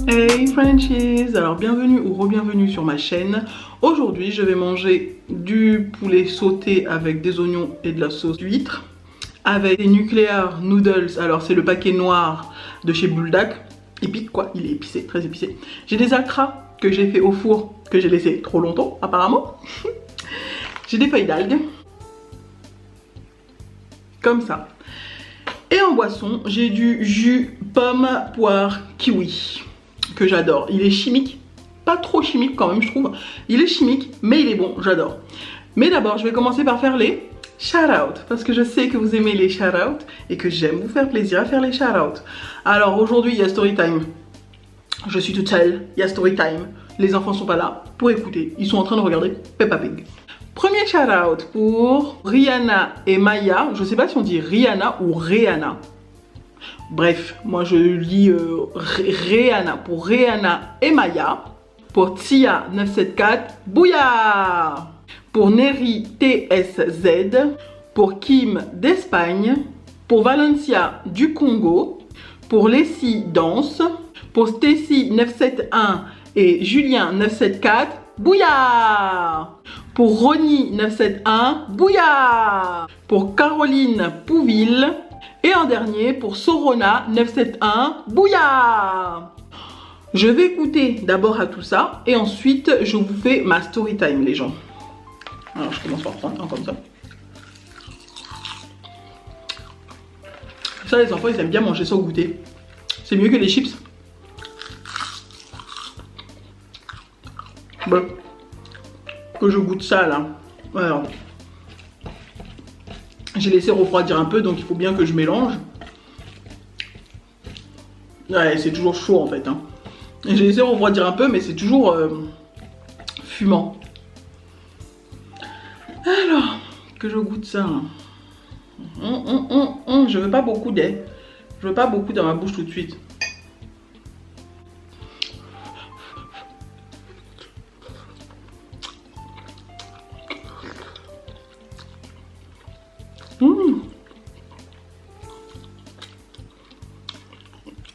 Hey Frenchies, alors bienvenue ou re-bienvenue sur ma chaîne. Aujourd'hui je vais manger du poulet sauté avec des oignons et de la sauce d'huître avec des nucléaires noodles. Alors c'est le paquet noir de chez Bulldog. Il pique quoi, il est épicé, très épicé. J'ai des acras que j'ai fait au four, que j'ai laissé trop longtemps apparemment. J'ai des feuilles d'algues comme ça. Et en boisson j'ai du jus pomme, poire, kiwi que j'adore. Il est chimique, pas trop chimique quand même je trouve. Il est chimique mais il est bon, j'adore. Mais d'abord je vais commencer par faire les shout-out parce que je sais que vous aimez les shout-out et que j'aime vous faire plaisir à faire les shout-out. Alors aujourd'hui il y a story time. Je suis toute seule, il y a story time. Les enfants sont pas là pour écouter, ils sont en train de regarder Peppa Pig. Premier shout-out pour Rihanna et Maya. Je sais pas si on dit Rihanna ou Rihanna. Bref, moi je lis Rihanna pour Rihanna et Maya. Pour Tia 974, Bouya. Pour Neri TSZ. Pour Kim d'Espagne. Pour Valencia du Congo. Pour Leslie Danse. Pour Stacy 971 et Julien 974, Bouya. Pour Ronnie 971, Bouya. Pour Caroline Pouville. Et en dernier pour Sorona 971, Bouya. Je vais goûter d'abord à tout ça et ensuite je vous fais ma story time les gens. Alors je commence par prendre un comme ça. Ça les enfants ils aiment bien manger ça au goûter. C'est mieux que les chips. Bon. Que je goûte ça là. Alors. J'ai laissé refroidir un peu donc il faut bien que je mélange. Ouais c'est toujours chaud en fait hein. J'ai laissé refroidir un peu mais c'est toujours fumant. Alors que je goûte ça. Je veux pas beaucoup d'air. Je veux pas beaucoup dans ma bouche tout de suite.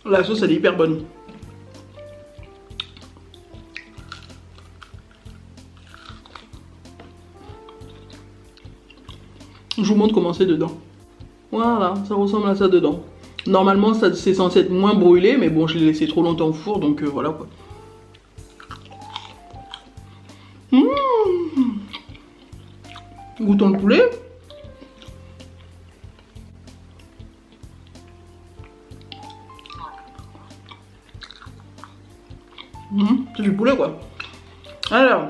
La sauce elle est hyper bonne. Je vous montre comment c'est dedans. Voilà, ça ressemble à ça dedans. Normalement ça c'est censé être moins brûlé mais bon je l'ai laissé trop longtemps au four donc voilà quoi. Goûtons le poulet. C'est du poulet quoi. Alors,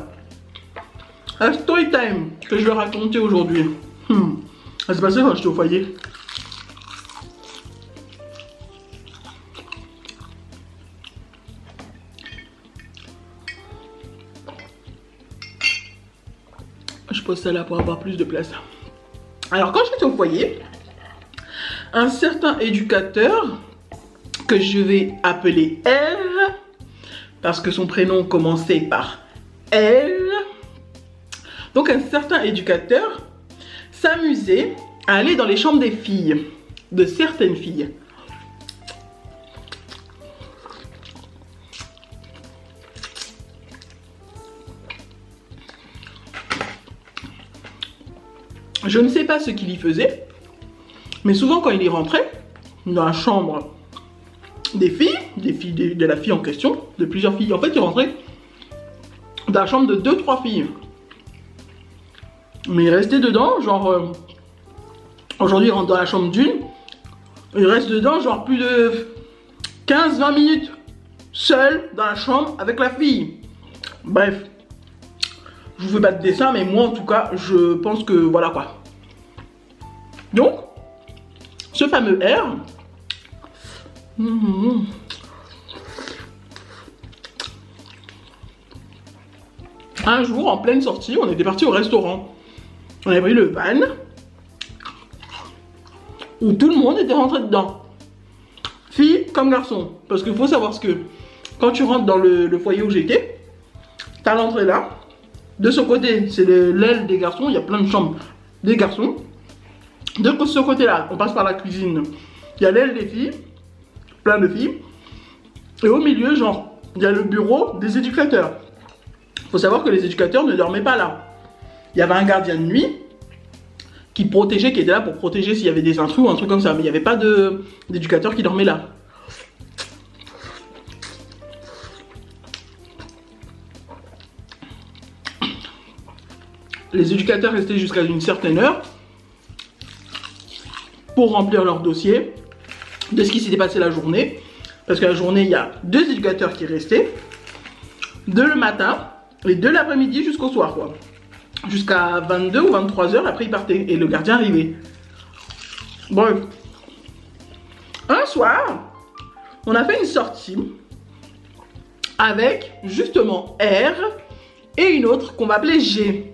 la story time que je vais raconter aujourd'hui. Ça s'est passé quand j'étais au foyer. Je pose ça là pour avoir plus de place. Alors quand j'étais au foyer, un certain éducateur que je vais appeler R, parce que son prénom commençait par L. Donc un certain éducateur s'amusait à aller dans les chambres des filles, de certaines filles. Je ne sais pas ce qu'il y faisait, mais souvent quand il y rentrait dans la chambre des filles, de la fille en question, de plusieurs filles. En fait, il rentrait dans la chambre de 2-3 filles. Mais il restait dedans, genre... aujourd'hui, il rentre dans la chambre d'une. Il reste dedans, genre plus de 15-20 minutes. Seul, dans la chambre, avec la fille. Bref. Je vous fais pas de dessin, mais moi, en tout cas, je pense que... voilà, quoi. Donc, ce fameux R... Un jour, en pleine sortie, on était parti au restaurant. On avait pris le van où tout le monde était rentré dedans. Filles comme garçons. Parce qu'il faut savoir ce que quand tu rentres dans le foyer où j'étais, t'as l'entrée là. De ce côté, c'est l'aile des garçons. Il y a plein de chambres des garçons. De ce côté là, on passe par la cuisine il y a l'aile des filles, plein de filles. Et au milieu, genre, il y a le bureau des éducateurs. Il faut savoir que les éducateurs ne dormaient pas là. Il y avait un gardien de nuit qui protégeait, qui était là pour protéger s'il y avait des intrus ou un truc comme ça. Mais il n'y avait pas d'éducateur qui dormait là. Les éducateurs restaient jusqu'à une certaine heure pour remplir leur dossier de ce qui s'était passé la journée. Parce que la journée, il y a 2 éducateurs qui restaient. De le matin et de l'après-midi jusqu'au soir, quoi. Jusqu'à 22 ou 23 heures, après ils partaient. Et le gardien arrivait. Bref. Un soir, on a fait une sortie avec justement R et une autre qu'on va appeler G.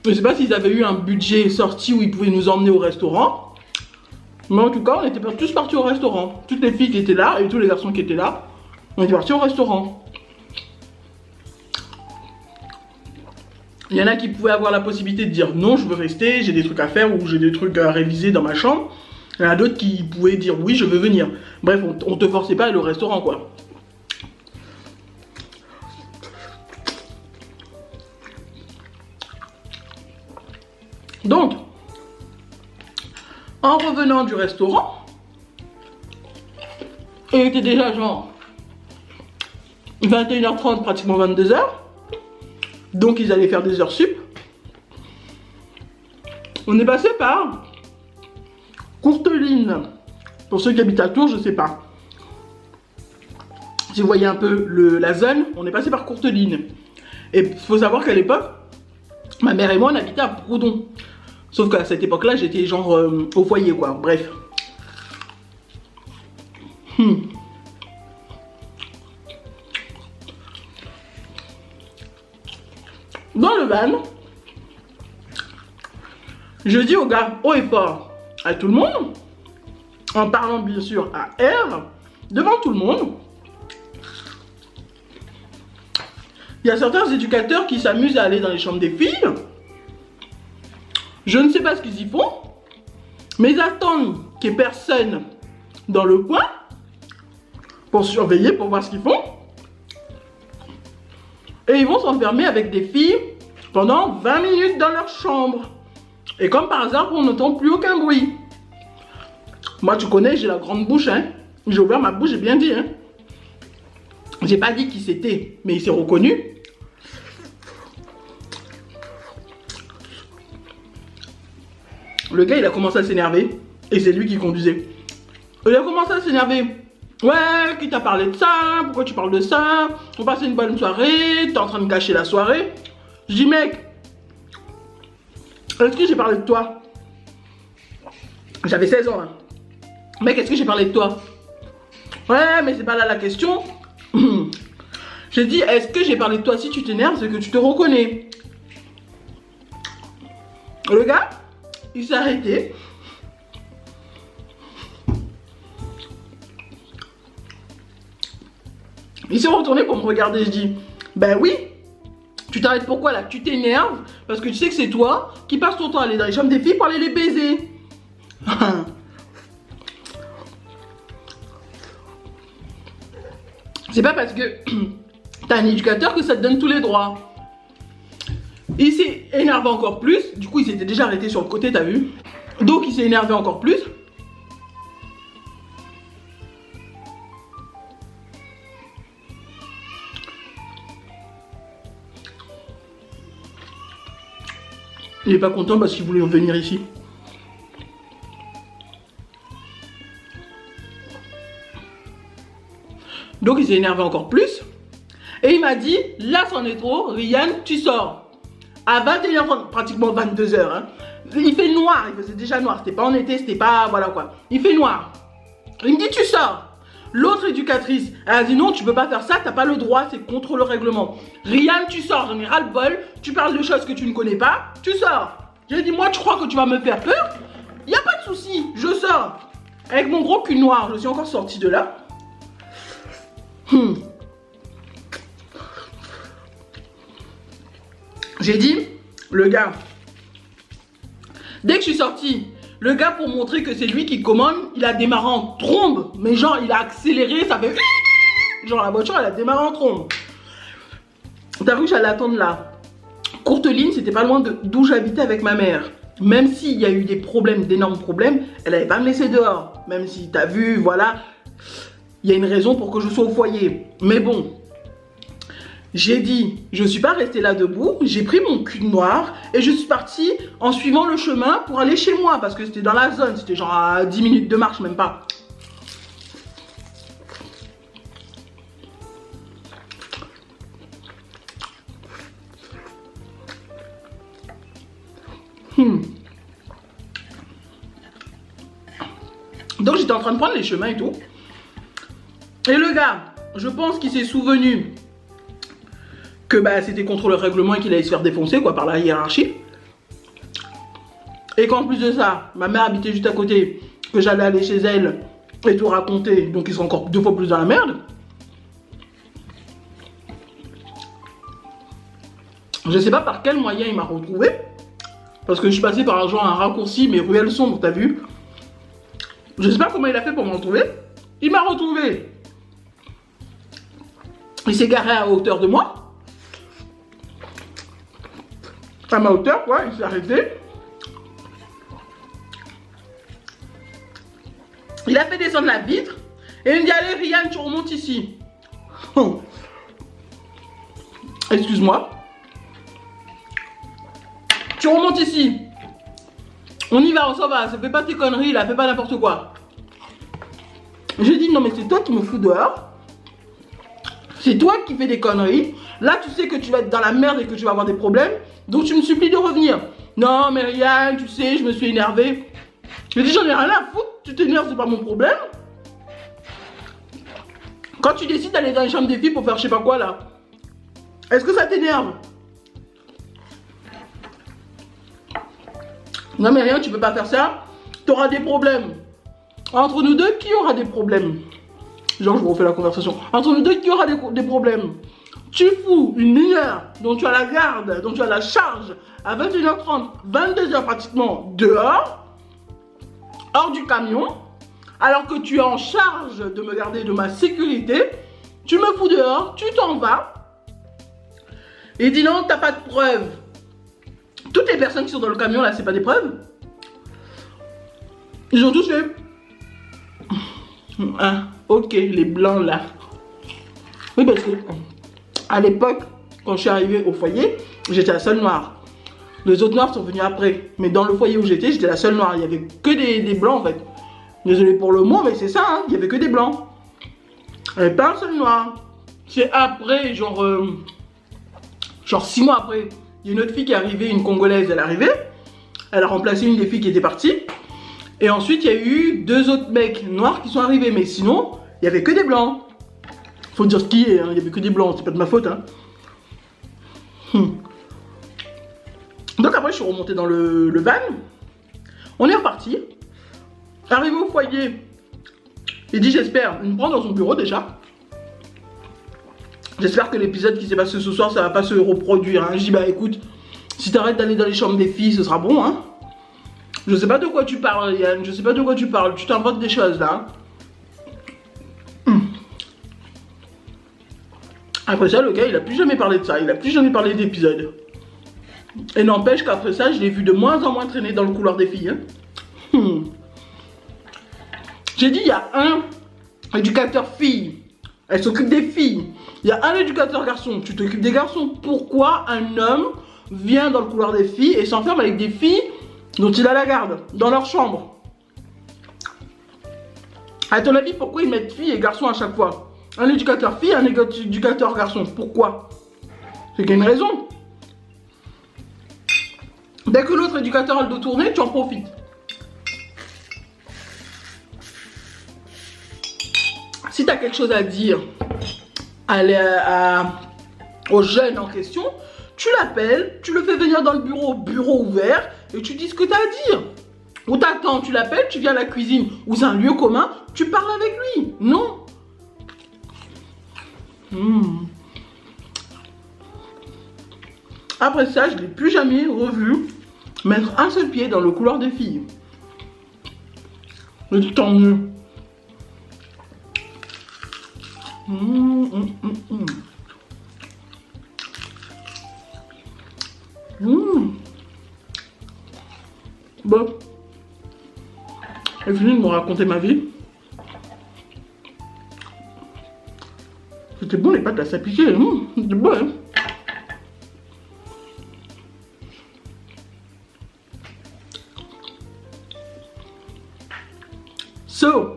Je ne sais pas s'ils avaient eu un budget sorti où ils pouvaient nous emmener au restaurant. Mais en tout cas, on était tous partis au restaurant. Toutes les filles qui étaient là et tous les garçons qui étaient là, on était partis au restaurant. Il y en a qui pouvaient avoir la possibilité de dire non, je veux rester, j'ai des trucs à faire ou j'ai des trucs à réviser dans ma chambre. Il y en a d'autres qui pouvaient dire oui, je veux venir. Bref, on te forçait pas à aller au restaurant, quoi. Donc, en revenant du restaurant, il était déjà genre 21h30, pratiquement 22h. Donc ils allaient faire des heures sup. On est passé par Courteline. Pour ceux qui habitent à Tours, je sais pas. Si vous voyez un peu la zone, on est passé par Courteline. Et il faut savoir qu'à l'époque, ma mère et moi, on habitait à Proudhon. Sauf qu'à cette époque-là, j'étais genre au foyer, quoi. Bref. Dans le van, je dis au gars haut et fort à tout le monde, en parlant bien sûr à R, devant tout le monde, il y a certains éducateurs qui s'amusent à aller dans les chambres des filles. Je ne sais pas ce qu'ils y font, mais ils attendent qu'il n'y ait personne dans le coin pour surveiller, pour voir ce qu'ils font. Et ils vont s'enfermer avec des filles pendant 20 minutes dans leur chambre. Et comme par hasard, on n'entend plus aucun bruit. Moi, tu connais, j'ai la grande bouche, hein. J'ai ouvert ma bouche, j'ai bien dit, hein. J'ai pas dit qui c'était, mais il s'est reconnu. Le gars, il a commencé à s'énerver. Et c'est lui qui conduisait. Il a commencé à s'énerver. Ouais, qui t'a parlé de ça? Pourquoi tu parles de ça? On passait une bonne soirée, t'es en train de gâcher la soirée. Je dis, mec, est-ce que j'ai parlé de toi? J'avais 16 ans, hein. Mec, est-ce que j'ai parlé de toi? Ouais, mais c'est pas là la question. J'ai dit, est-ce que j'ai parlé de toi? Si tu t'énerves, c'est que tu te reconnais. Le gars, il s'est arrêté. Il s'est retourné pour me regarder. Je dis, ben oui, tu t'arrêtes pourquoi là? Tu t'énerves parce que tu sais que c'est toi qui passes ton temps à aller dans les chambres des filles pour aller les baiser. C'est pas parce que t'as un éducateur que ça te donne tous les droits. Il s'est énervé encore plus. Du coup, il s'était déjà arrêté sur le côté, t'as vu? Donc, il s'est énervé encore plus. Il est pas content parce qu'il voulait venir ici. Donc, il s'est énervé encore plus. Et il m'a dit, là, c'en est trop. Ryan, tu sors. À 21h30, pratiquement 22h. Hein. Il fait noir, il faisait déjà noir. C'était pas en été, c'était pas... Voilà quoi. Il fait noir. Il me dit, tu sors. L'autre éducatrice, elle a dit, non, tu peux pas faire ça, t'as pas le droit, c'est contre le règlement. Ryan, tu sors, j'en ai ras le bol. Tu parles de choses que tu ne connais pas, tu sors. J'ai dit, moi, tu crois que tu vas me faire peur? Y a pas de souci, je sors. Avec mon gros cul noir, je suis encore sortie de là. J'ai dit, le gars, dès que je suis sortie, le gars, pour montrer que c'est lui qui commande, il a démarré en trombe. Mais genre, il a accéléré, ça fait... Genre, la voiture, elle a démarré en trombe. T'as vu que j'allais attendre là. Courte ligne, c'était pas loin d'où j'habitais avec ma mère. Même s'il y a eu des problèmes, d'énormes problèmes, elle n'allait pas me laisser dehors. Même si t'as vu, voilà, il y a une raison pour que je sois au foyer. Mais bon, j'ai dit, je ne suis pas restée là debout, j'ai pris mon cul noir et je suis partie en suivant le chemin pour aller chez moi parce que c'était dans la zone, c'était genre à 10 minutes de marche, même pas. Donc j'étais en train de prendre les chemins et tout. Et le gars, je pense qu'il s'est souvenu que bah, c'était contre le règlement et qu'il allait se faire défoncer quoi, par la hiérarchie. Et qu'en plus de ça, ma mère habitait juste à côté, que j'allais aller chez elle et tout raconter, donc il sera encore 2 fois plus dans la merde. Je sais pas par quel moyen il m'a retrouvé, parce que je suis passée par genre un raccourci, mais ruelle sombre, t'as vu. Je sais pas comment il a fait pour me retrouver. Il m'a retrouvé. Il s'est garé à hauteur de moi. À ma hauteur, quoi, il s'est arrêté. Il a fait descendre la vitre. Et il me dit, allez, Rian, tu remontes ici. Excuse-moi. Tu remontes ici. On y va, on s'en va. Ça fait pas tes conneries, là. Fais pas n'importe quoi. J'ai dit, non, mais c'est toi qui me fous dehors. C'est toi qui fais des conneries. Là, tu sais que tu vas être dans la merde et que tu vas avoir des problèmes. Donc, tu me supplies de revenir. Non, mais Rian, tu sais, je me suis énervé. J'ai dit, j'en ai rien à foutre. Tu t'énerves, c'est pas mon problème. Quand tu décides d'aller dans les chambres des filles pour faire je sais pas quoi, là. Est-ce que ça t'énerve? Non, mais rien, tu peux pas faire ça. Tu auras des problèmes. Entre nous deux, qui aura des problèmes? Genre, je vous refais la conversation. Entre nous deux, qui aura des problèmes? Tu fous une mineur dont tu as la garde, dont tu as la charge à 21h30, 22h pratiquement dehors, hors du camion, alors que tu es en charge de me garder de ma sécurité. Tu me fous dehors, tu t'en vas. Et dis non, t'as pas de preuves. Toutes les personnes qui sont dans le camion là, c'est pas des preuves. Ils ont tous fait. Ah, ok, les blancs là. Oui, parce que à l'époque, quand je suis arrivée au foyer, j'étais la seule noire. Les autres noirs sont venus après. Mais dans le foyer où j'étais la seule noire. Il n'y avait que des blancs en fait. Désolé pour le mot, mais c'est ça, hein. Il n'y avait que des blancs. Il n'y avait pas un seul noir. C'est après, genre 6 mois après, il y a une autre fille qui est arrivée, une Congolaise, elle est arrivée. Elle a remplacé une des filles qui était partie. Et ensuite, il y a eu 2 autres mecs noirs qui sont arrivés. Mais sinon, il n'y avait que des blancs. Faut dire ce qui est, hein. Il n'y avait que des blancs, c'est pas de ma faute. Hein. Donc après, je suis remontée dans le van. On est reparti. Arrivé au foyer, il dit j'espère, il me prend dans son bureau déjà. J'espère que l'épisode qui s'est passé ce soir, ça va pas se reproduire. Hein. Je dis bah écoute, si t'arrêtes d'aller dans les chambres des filles, ce sera bon. Hein. Je sais pas de quoi tu parles, Yann, je sais pas de quoi tu parles, tu t'inventes des choses là. Après ça, le gars, il a plus jamais parlé de ça, il a plus jamais parlé d'épisode. Et n'empêche qu'après ça, je l'ai vu de moins en moins traîner dans le couloir des filles. Hein. J'ai dit, il y a un éducateur fille, elle s'occupe des filles. Il y a un éducateur garçon, tu t'occupes des garçons. Pourquoi un homme vient dans le couloir des filles et s'enferme avec des filles dont il a la garde, dans leur chambre? À ton avis, pourquoi ils mettent filles et garçons à chaque fois? Un éducateur fille, un éducateur garçon. Pourquoi? C'est qu'il y a une raison. Dès que l'autre éducateur a le dos tourné, tu en profites. Si tu as quelque chose à dire au jeune en question, tu l'appelles, tu le fais venir dans le bureau ouvert, et tu dis ce que tu as à dire. Ou t'attends, tu l'appelles, tu viens à la cuisine, ou c'est un lieu commun, tu parles avec lui. Non. Après ça, je ne l'ai plus jamais revu mettre un seul pied dans le couloir des filles. Mais tant mieux. Bon. J'ai fini de me raconter ma vie. C'était bon les pâtes à s'appliquer. C'était bon, hein. So,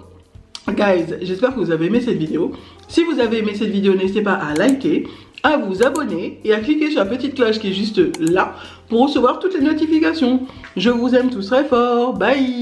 guys, j'espère que vous avez aimé cette vidéo. Si vous avez aimé cette vidéo, n'hésitez pas à liker, à vous abonner et à cliquer sur la petite cloche qui est juste là pour recevoir toutes les notifications. Je vous aime tous très fort. Bye!